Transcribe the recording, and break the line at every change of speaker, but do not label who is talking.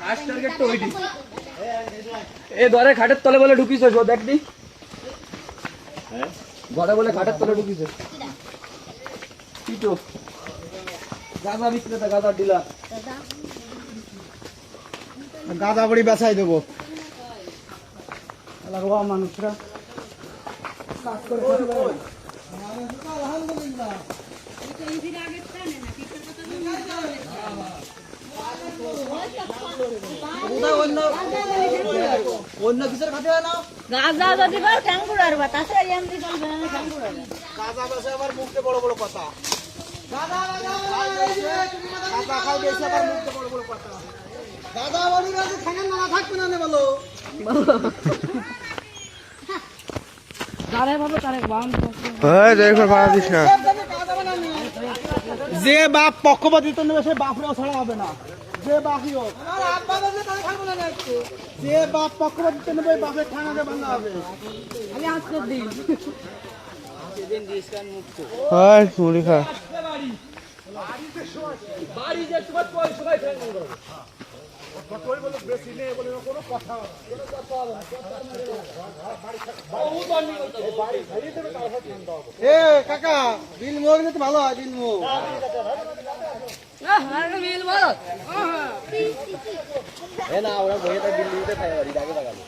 First target তো ওইটি। এ ধরে খাটের তলে বলে ঢুকিছে, ও দেখ দি। হ্যাঁ ঘরে বলে খাটের তলে ঢুকিছে। কি তো গাঁজা বিক্রেতা, গাঁজা ডিলার।
গাঁজা বড়ি বেচাই দেবো। লাগোয়া মানুষরা কাজ করে আলহামদুলিল্লাহ। অন্য কিছুর খাতে হয় না।
গাঁজা যদি পাও ঠ্যাঙ্গুড়ার বাতাসে এমনি বলবে না ঠ্যাঙ্গুড়ার।
গাঁজা বেচে আবার মুখে বড় বড় কথা। গাঁজা খাই বেশি আবার মুখে বড় বড় কথা। গাঁজা বড়ি গাছে খাঙের নালা থাকবে না নে বলো।
যারে ভাবে তারে বাম
হ্যাঁ দেখো বাড়া দিস না।
যে বাপ পক্ষপাতিত্ব নেবে সে বাপরাও ছাড়া হবে না। যে বাপই হোক, যে বাপ পক্ষপাতিত্ব নেবে বাপের ঠাঙাকে ভাঙা হবে।
আমি আজকে দিন
হ্যাঁ মুড়ি খা।
বাড়ি যে তোমার পয়সা সবাই ফেলে দিল।
এ কাকা বিল মুখ নিতে ভালো হয়। বিল মুখ
মিল বলো
এ না ওরা বইটা বিল দিতে খাই বাড়ি আগে লাগালো।